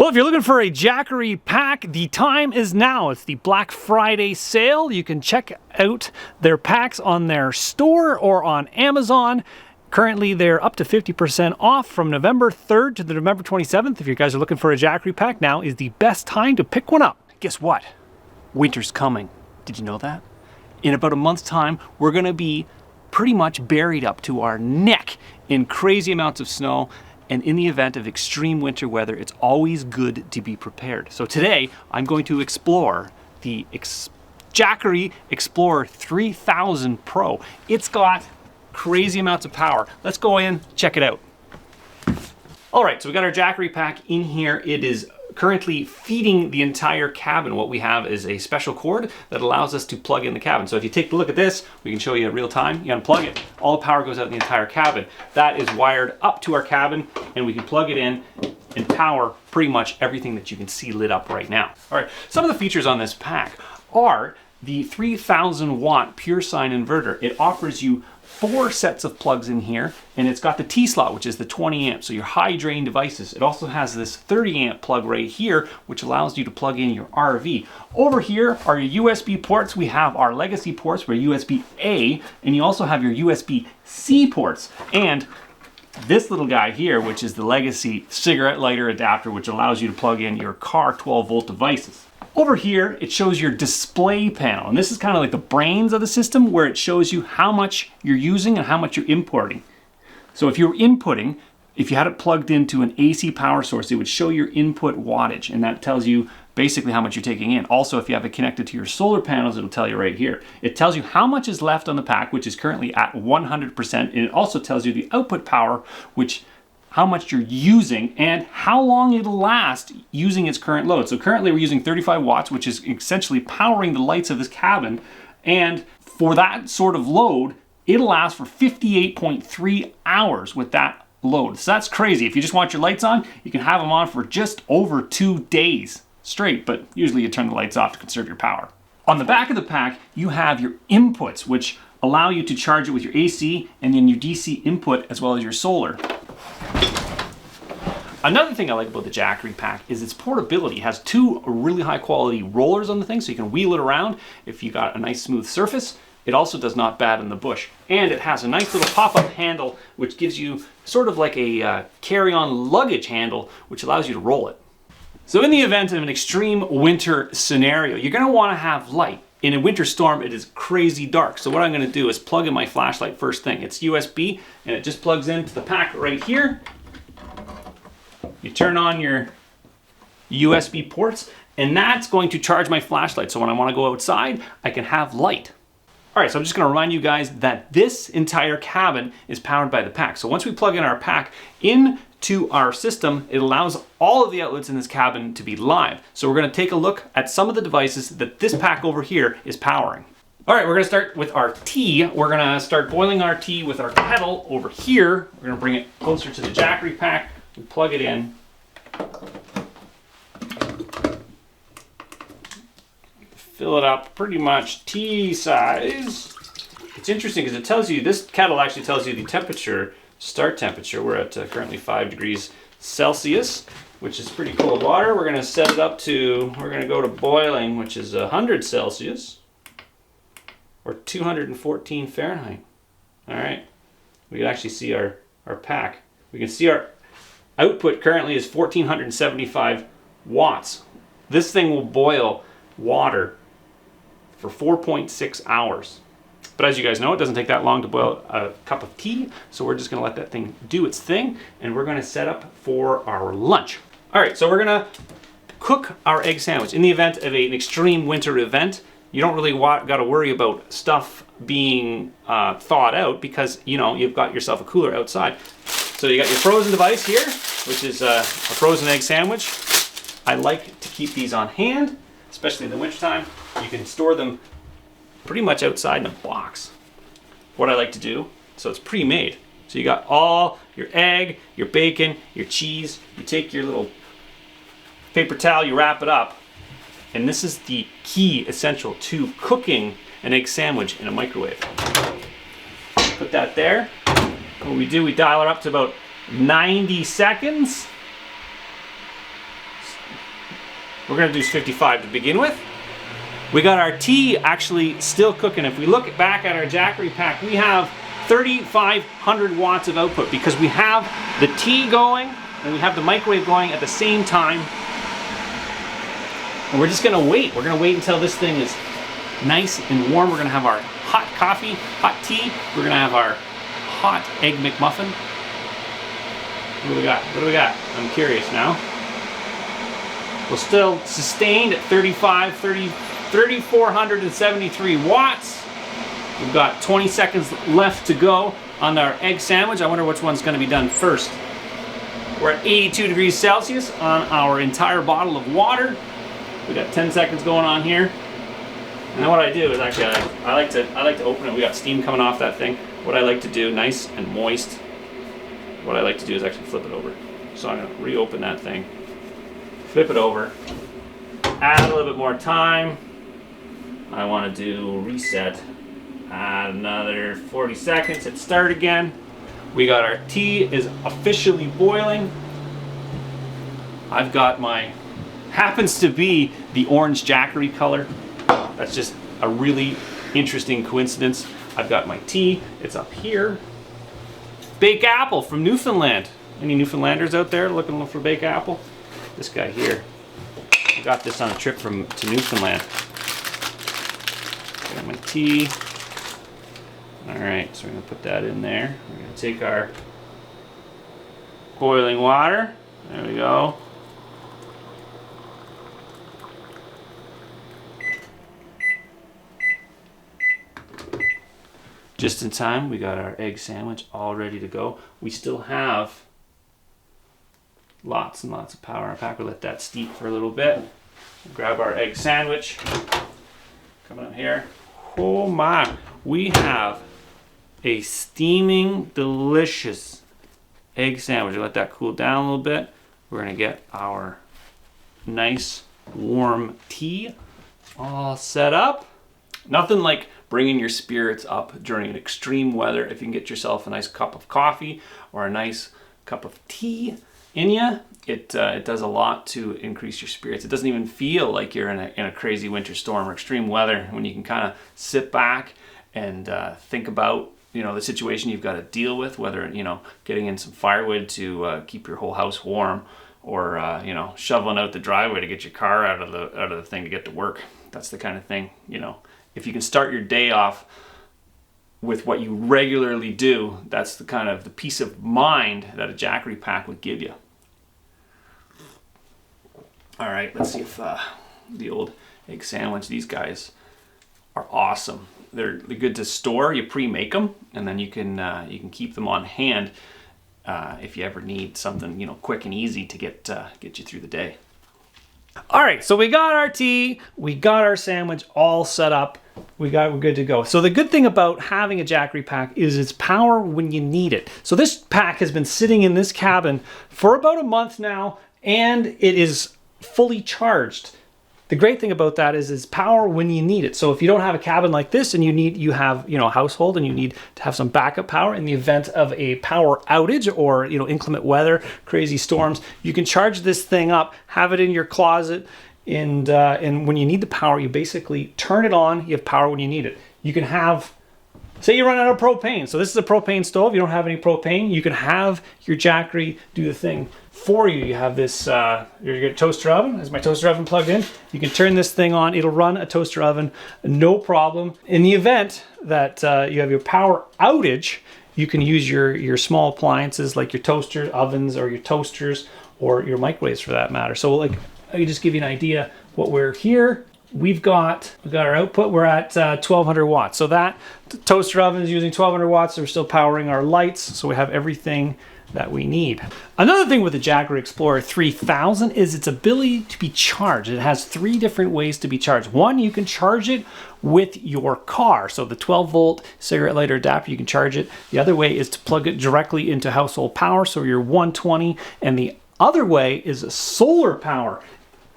Well, if you're looking for a Jackery pack, the time is now. It's the Black Friday sale. You can check out their packs on their store or on Amazon. Currently, they're up to 50% off from November 3rd to the November 27th. If you guys are looking for a Jackery pack, now is the best time to pick one up. Guess what? Winter's coming. Did you know that? In about a month's time, we're gonna be pretty much buried up to our neck in crazy amounts of snow. And in the event of extreme winter weather, it's always good to be prepared. So today, I'm going to explore the Jackery Explorer 3000 Pro. It's got crazy amounts of power. Let's go in, check it out. All right, so we got our Jackery pack in here. It is currently feeding the entire cabin. What we have is a special cord that allows us to plug in the cabin. So if you take a look at this, we can show you in real time. You unplug it, all the power goes out in the entire cabin. That is wired up to our cabin, and we can plug it in and power pretty much everything that you can see lit up right now. All right, some of the features on this pack are the 3000 watt pure sine inverter. It offers you 4 sets of plugs in here, and it's got the T slot, which is the 20 amp, so your high drain devices. It also has this 30 amp plug right here, which allows you to plug in your RV. Over here are your USB ports. We have our legacy ports for USB-A, and you also have your USB-C ports, and this little guy here, which is the legacy cigarette lighter adapter, which allows you to plug in your car 12 volt devices. Over here, it shows your display panel, and this is kind of like the brains of the system, where it shows you how much you're using and how much you're importing. So if you're inputting, if you had it plugged into an AC power source, it would show your input wattage, and that tells you basically how much you're taking in. Also, if you have it connected to your solar panels, it'll tell you right here. It tells you how much is left on the pack, which is currently at 100%, and it also tells you the output power, which how much you're using and how long it'll last using its current load. So currently we're using 35 watts, which is essentially powering the lights of this cabin. And for that sort of load, it'll last for 58.3 hours with that load. So that's crazy. If you just want your lights on, you can have them on for just over 2 days straight, but usually you turn the lights off to conserve your power. On the back of the pack, you have your inputs, which allow you to charge it with your AC and then your DC input as well as your solar. Another thing I like about the Jackery pack is its portability. It has 2 really high quality rollers on the thing, so you can wheel it around if you got a nice smooth surface. It also does not bad in the bush. And it has a nice little pop-up handle, which gives you sort of like a carry-on luggage handle, which allows you to roll it. So in the event of an extreme winter scenario, you're gonna wanna have light. In a winter storm, it is crazy dark. So what I'm gonna do is plug in my flashlight first thing. It's USB, and it just plugs into the pack right here. You turn on your USB ports, and that's going to charge my flashlight. So when I want to go outside, I can have light. All right, so I'm just going to remind you guys that this entire cabin is powered by the pack. So once we plug in our pack into our system, it allows all of the outlets in this cabin to be live. So we're going to take a look at some of the devices that this pack over here is powering. All right, we're gonna start with our tea. We're gonna start boiling our tea with our kettle over here. We're gonna bring it closer to the Jackery pack and plug it in. Fill it up pretty much tea size. It's interesting because it tells you, this kettle actually tells you the temperature, start temperature. We're at currently 5 degrees Celsius, which is pretty cold water. We're gonna set it up to, we're gonna go to boiling, which is 100 Celsius. Or 214 Fahrenheit. All right, we can actually see our pack. We can see our output currently is 1475 watts. This thing will boil water for 4.6 hours. But as you guys know, it doesn't take that long to boil a cup of tea, so we're just gonna let that thing do its thing, and we're gonna set up for our lunch. All right, so we're gonna cook our egg sandwich. In the event of an extreme winter event, you don't really got to worry about stuff being thawed out because, you know, you've got yourself a cooler outside. So you got your frozen device here, which is a frozen egg sandwich. I like to keep these on hand, especially in the wintertime. You can store them pretty much outside in a box. What I like to do, so it's pre-made. So you got all your egg, your bacon, your cheese. You take your little paper towel, you wrap it up. And this is the key essential to cooking an egg sandwich in a microwave. Put that there. What we do, we dial it up to about 90 seconds. We're gonna do 55 to begin with. We got our tea actually still cooking. If we look back at our Jackery pack, we have 3,500 watts of output because we have the tea going and we have the microwave going at the same time. And we're just gonna wait. We're gonna wait until this thing is nice and warm. We're gonna have our hot coffee, hot tea. We're gonna have our hot egg McMuffin. What do we got? What do we got? I'm curious now. We're still sustained at 3,473 watts. We've got 20 seconds left to go on our egg sandwich. I wonder which one's gonna be done first. We're at 82 degrees Celsius on our entire bottle of water. We got 10 seconds going on here. And then what I do is actually, I like to open it. We got steam coming off that thing. What I like to do, nice and moist, what I like to do is actually flip it over. So I'm gonna reopen that thing, flip it over, add a little bit more time. I wanna do reset, add another 40 seconds, hit start again. We got our tea is officially boiling. I've got my, happens to be the orange Jackery color. That's just a really interesting coincidence. I've got my tea, it's up here. Baked apple from Newfoundland. Any Newfoundlanders out there looking for baked apple? This guy here. I got this on a trip to Newfoundland. Got my tea. All right, so we're gonna put that in there. We're gonna take our boiling water. There we go. Just in time, we got our egg sandwich all ready to go. We still have lots and lots of power in our pack. We'll let that steep for a little bit. Grab our egg sandwich. Coming up here. Oh my, we have a steaming, delicious egg sandwich. We'll let that cool down a little bit. We're gonna get our nice warm tea all set up. Nothing like bringing your spirits up during extreme weather. If you can get yourself a nice cup of coffee or a nice cup of tea in you, it does a lot to increase your spirits. It doesn't even feel like you're in a crazy winter storm or extreme weather when you can kind of sit back and think about the situation you've got to deal with, whether getting in some firewood to keep your whole house warm, or shoveling out the driveway to get your car out of the thing to get to work. That's the kind of thing, if you can start your day off with what you regularly do, that's the kind of the peace of mind that a Jackery pack would give you. All right, let's see if the old egg sandwich, these guys are awesome. They're good to store. You pre-make them, and then you can keep them on hand if you ever need something quick and easy to get you through the day. All right, so we got our tea, we got our sandwich all set up, we're good to go. So the good thing about having a Jackery pack is its power when you need it. So this pack has been sitting in this cabin for about a month now, and it is fully charged. The great thing about that is it's power when you need it. So if you don't have a cabin like this and you have a household and you need to have some backup power in the event of a power outage or inclement weather, crazy storms, you can charge this thing up, have it in your closet, and when you need the power, you basically turn it on. You have power when you need it. You can have, say you run out of propane. So this is a propane stove. You don't have any propane. You can have your Jackery do the thing for you. You have this, your toaster oven. Is my toaster oven plugged in? You can turn this thing on. It'll run a toaster oven, no problem. In the event that you have your power outage, you can use your small appliances like your toaster ovens or your toasters or your microwaves for that matter. So like, I can just give you an idea what we're here. We've got our output. We're at 1,200 watts. So that toaster oven is using 1,200 watts. So we're still powering our lights. So we have everything that we need. Another thing with the Jackery Explorer 3000 is its ability to be charged. It has 3 different ways to be charged. One, you can charge it with your car. So the 12-volt cigarette lighter adapter, you can charge it. The other way is to plug it directly into household power, so your 120. And the other way is solar power.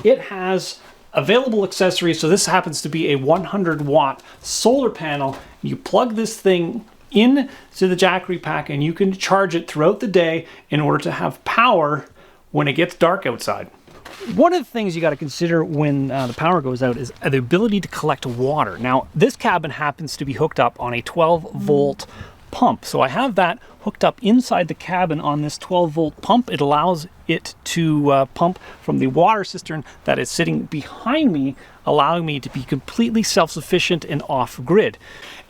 It has available accessories. So this happens to be a 100-watt solar panel. You plug this thing in to the Jackery pack and you can charge it throughout the day in order to have power when it gets dark outside. One of the things you got to consider when the power goes out is the ability to collect water. Now, this cabin happens to be hooked up on a 12-volt pump. So I have that hooked up inside the cabin on this 12-volt pump. It allows it to pump from the water cistern that is sitting behind me, allowing me to be completely self-sufficient and off-grid.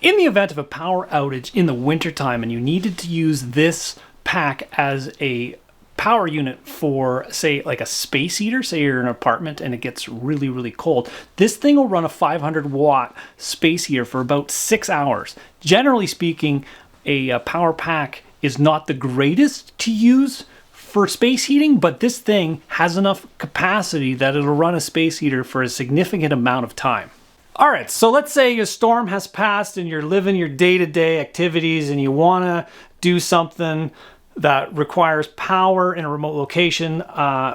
In the event of a power outage in the wintertime and you needed to use this pack as a power unit for, say, like a space heater, say you're in an apartment and it gets really, really cold, this thing will run a 500-watt space heater for about 6 hours. Generally speaking, a power pack is not the greatest to use for space heating, but this thing has enough capacity that it'll run a space heater for a significant amount of time. All right, so let's say a storm has passed and you're living your day-to-day activities and you want to do something that requires power in a remote location.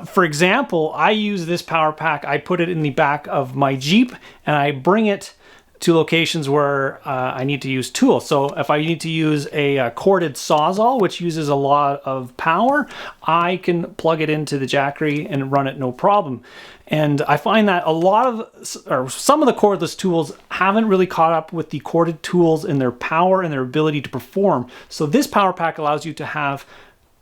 For example, I use this power pack. I put it in the back of my Jeep and I bring it to locations where I need to use tools. So if I need to use a corded sawzall, which uses a lot of power, I can plug it into the Jackery and run it no problem. And I find that some of the cordless tools haven't really caught up with the corded tools in their power and their ability to perform. So this power pack allows you to have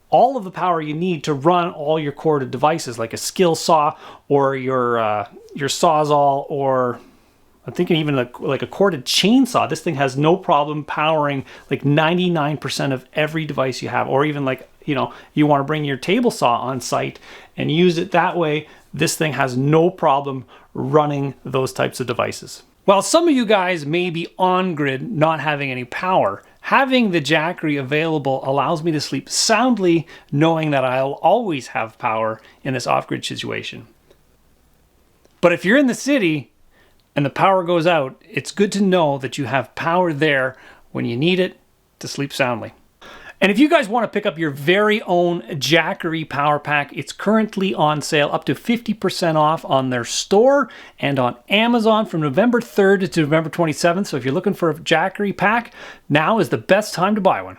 all of the power you need to run all your corded devices, like a skill saw or your sawzall, or I'm thinking even like a corded chainsaw. This thing has no problem powering like 99% of every device you have, or even like, you want to bring your table saw on site and use it that way. This thing has no problem running those types of devices. While some of you guys may be on grid, not having any power, having the Jackery available allows me to sleep soundly knowing that I'll always have power in this off-grid situation. But if you're in the city and the power goes out, it's good to know that you have power there when you need it to sleep soundly. And if you guys want to pick up your very own Jackery power pack, it's currently on sale up to 50% off on their store and on Amazon from November 3rd to November 27th. So if you're looking for a Jackery pack, now is the best time to buy one.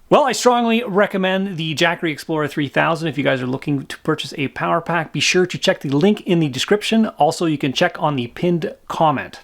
Well, I strongly recommend the Jackery Explorer 3000 if you guys are looking to purchase a power pack. Be sure to check the link in the description. Also, you can check on the pinned comment.